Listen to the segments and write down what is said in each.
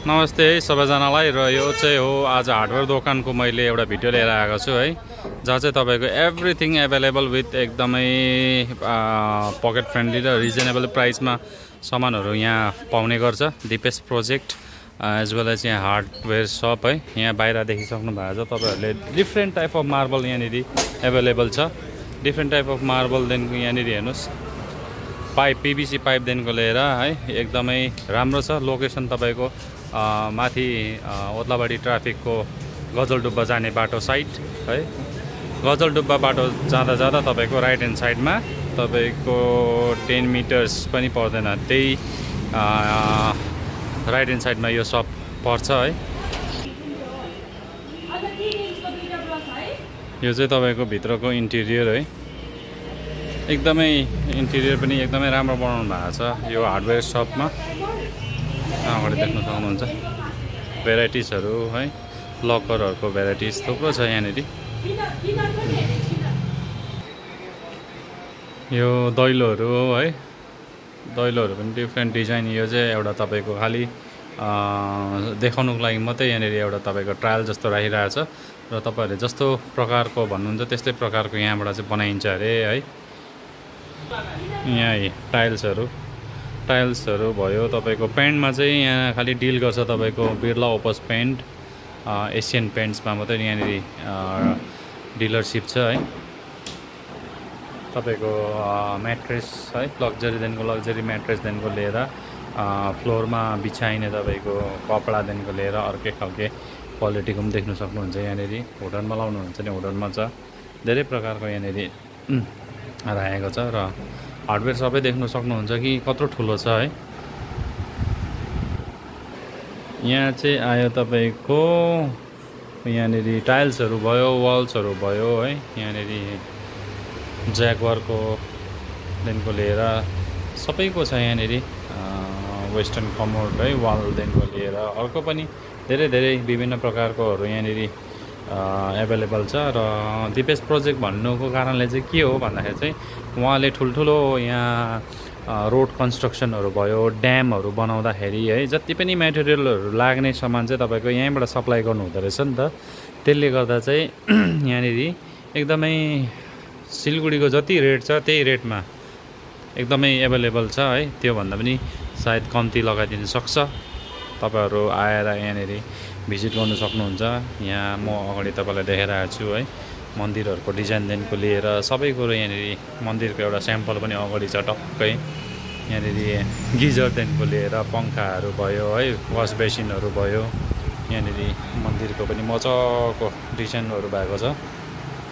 नमस्ते सबैजनालाई। र यो चाहिँ हो आज हार्डवेयर दोकानको मैले एउटा भिडियो लिएर आएको छु है, जहाँ चाहिँ तपाईँको एभ्रिथिङ एभाइलेबल विथ एकदमै पकेट फ्रेन्डली र रिजनेबल प्राइसमा सामानहरू यहाँ पाउने गर्छ। Dipesh project as well as यहाँ हार्डवेयर सप है। यहाँ बाहिर देखिसक्नु भएको छ तपाईँहरूले डिफ्रेन्ट टाइप अफ मार्बल यहाँनिर एभाइलेबल छ। डिफ्रेन्ट टाइप अफ मार्बलदेखिको यहाँनिर हेर्नुहोस्, पाइप पिभिसी पाइपदेखिको लिएर है एकदमै राम्रो छ। लोकेसन तपाईँको माथि ओद्लाबाडी ट्राफिकको गजलडुब्बा जाने बाटो साइड है। गजलडुब्बा बाटो जाँदा जाँदा तपाईँको राइट ह्यान्ड साइडमा तपाईँको 10 मिटर्स पनि पर्दैन, त्यही राइट ह्यान्ड साइडमा यो सप पर्छ है। यो चाहिँ तपाईँको भित्रको इन्टिरियर है, एकदमै इन्टिरियर पनि एकदमै राम्रो बनाउनु भएको छ यो हार्डवेयर सपमा। अगाडि देख्न सक्नुहुन्छ भेराइटिजहरू है, लकरहरूको भेराइटिज थुप्रो छ यहाँनिर। यो दैलोहरू है, दैलोहरू पनि डिफ्रेन्ट डिजाइन। यो चाहिँ एउटा तपाईँको खालि देखाउनुको लागि मात्रै यहाँनिर एउटा तपाईँको ट्रायल जस्तो राखिरहेछ र तपाईँहरूले जस्तो प्रकारको भन्नुहुन्छ त्यस्तै प्रकारको यहाँबाट चाहिँ बनाइन्छ अरे है। यहाँ टाइल्सहरू भयो। तपाईँको पेन्टमा चाहिँ यहाँ खालि डिल गर्छ तपाईँको बिर्ला ओपस पेन्ट, एसियन पेन्ट्समा मात्रै यहाँनिर डिलरसिप छ है। तपाईँको म्याट्रेस है, लग्जरीदेखिको लग्जरी म्याट्रेसदेखिको लिएर फ्लोरमा बिछाइने तपाईँको कपडादेखिको लिएर अर्कै खालके क्वालिटीको पनि देख्न सक्नुहुन्छ यहाँनिर। होटलमा लाउनुहुन्छ नि होटलमा छ, धेरै प्रकारको यहाँनिर राखेको छ। र हार्डवेयर सबै देख्न सक्नुहुन्छ कि कत्रो ठुलो छ है। यहाँ चाहिँ आयो तपाईँको यहाँनिर टाइल्सहरू भयो, वाल्सहरू भयो है। यहाँनिर ज्यागवारको देखिको लिएर सबैको छ यहाँनिर। वेस्टर्न कमोड है, वालदेखिको लिएर अर्को पनि धेरै धेरै विभिन्न प्रकारकोहरू यहाँनिर एभाइलेबल छ। र दिपेश प्रोजेक्ट भन्नुको कारणले चाहिँ के हो भन्दाखेरि चाहिँ उहाँले ठुल्ठुलो यहाँ रोड कन्स्ट्रक्सनहरू भयो, ड्यामहरू बनाउँदाखेरि है जति पनि मेटेरियलहरू लाग्ने सामान चाहिँ तपाईँको यहीँबाट सप्लाई गर्नु हुँदो रहेछ नि त। त्यसले गर्दा चाहिँ यहाँनिर एकदमै सिलगढीको जति रेट छ त्यही रेटमा एकदमै एभाइलेबल छ है। त्योभन्दा पनि सायद कम्ती लगाइदिनु सक्छ। तपाईँहरू आएर यहाँनिर भिजिट गर्नु सक्नुहुन्छ। यहाँ म अगाडि तपाईँलाई देखाइरहेको छु है, मन्दिरहरूको डिजाइनदेखिको लिएर सबै कुरो यहाँनिर। मन्दिरको एउटा स्याम्पल पनि अगाडि छ टक्कै यहाँनिर। गिजरदेखिको लिएर पङ्खाहरू भयो है, वास बेसिनहरू भयो। यहाँनिर मन्दिरको पनि मजाको डिजाइनहरू भएको छ।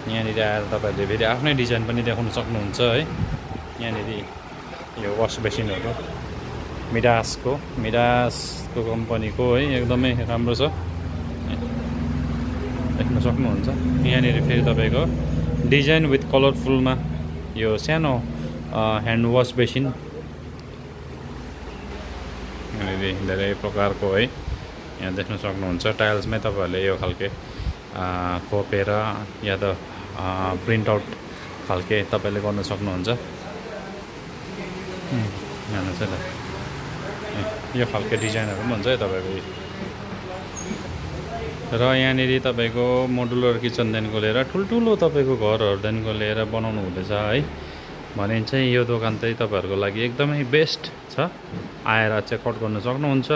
यहाँनिर आएर तपाईँहरूले फेरि आफ्नै डिजाइन पनि देखाउन सक्नुहुन्छ है। यहाँनिर यो वास बेसिनहरू मिडासको कम्पनीको है, एकदमै राम्रो छ, देख्न सक्नुहुन्छ। यहाँनिर फेरि तपाईँको डिजाइन विथ कलरफुलमा यो सानो ह्यान्ड वास बेसिन यहाँनिर धेरै प्रकारको है यहाँ देख्न सक्नुहुन्छ। टाइल्समै तपाईँहरूले यो खालके खोपेर या त प्रिन्ट आउट खालके तपाईँले गर्न सक्नुहुन्छ। हेर्नुहोस् है, यो खालके डिजाइनहरू पनि हुन्छ है तपाईँको। र यहाँनिर तपाईँको मोडुलर किचनदेखिको लिएर ठुल्ठुलो तपाईँको घरहरूदेखिको लिएर बनाउनु हुँदैछ है भने चाहिँ यो दोकान चाहिँ तपाईँहरूको लागि एकदमै बेस्ट छ। आएर चेकआउट गर्नु सक्नुहुन्छ।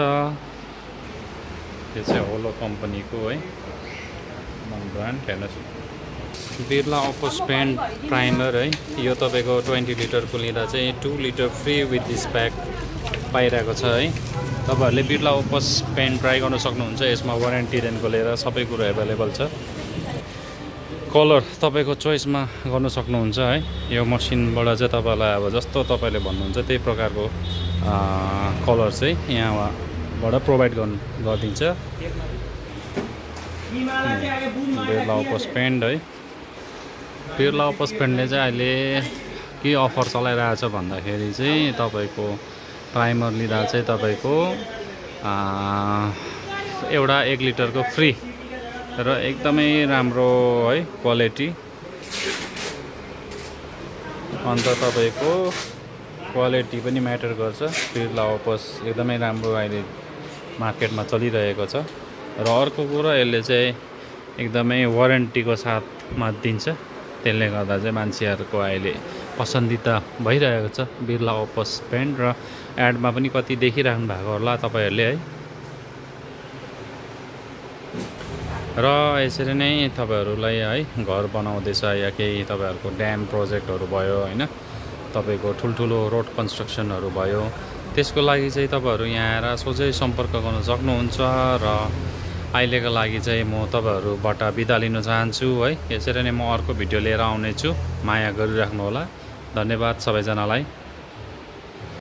यो चाहिँ होलो कम्पनीको है ब्रान्ड। हेर्नुहोस्, बिर्ला ओपस पेन्ट प्राइमर है। यो तपाईँको 20 लिटरको लिँदा चाहिँ 2 litter free with this pack पाइरहेको छ है। तपाईँहरूले बिर्ला ओपस पेन ट्राई गर्न सक्नुहुन्छ। यसमा वारेन्टीदेखिको लिएर सबै कुरो एभाइलेबल छ। कलर तपाईँको चोइसमा गर्न सक्नुहुन्छ है। यो मसिनबाट चाहिँ तपाईँलाई अब जस्तो तपाईँले भन्नुहुन्छ त्यही प्रकारको कलर चाहिँ यहाँबाट प्रोभाइड गरिदिन्छ। बिर्ला ओपस पेन्ट है। बिर्ला ओपस पेन्टले चाहिँ अहिले के अफर चलाइरहेछ भन्दाखेरि चाहिँ तपाईँको प्राइमर लिँदा चाहिँ तपाईँको एउटा 1 लिटरको फ्री र एकदमै राम्रो है क्वालिटी। अन्त तपाईँको क्वालिटी पनि म्याटर गर्छ। बिर्ला ओपस एकदमै राम्रो अहिले मार्केटमा चलिरहेको छ। र अर्को कुरा यसले चाहिँ एकदमै वारेन्टीको साथमा दिन्छ, त्यसले गर्दा चाहिँ मान्छेहरूको अहिले पसन्दिता भइरहेको छ बिर्ला ओपस पेन्ट। र एडमा पनि कति देखिराख्नु भएको होला तपाईँहरूले है। र यसरी नै तपाईँहरूलाई है घर बनाउँदैछ या केही तपाईँहरूको ड्याम प्रोजेक्टहरू भयो होइन, तपाईँको ठुल्ठुलो रोड कन्स्ट्रक्सनहरू भयो, त्यसको लागि चाहिँ तपाईँहरू यहाँ आएर सोझै सम्पर्क गर्न सक्नुहुन्छ। र अहिलेको लागि चाहिँ म तपाईँहरूबाट बिदा लिन चाहन्छु है। यसरी नै म अर्को भिडियो लिएर आउनेछु, माया गरिराख्नु होला। धन्यवाद सबैजनालाई।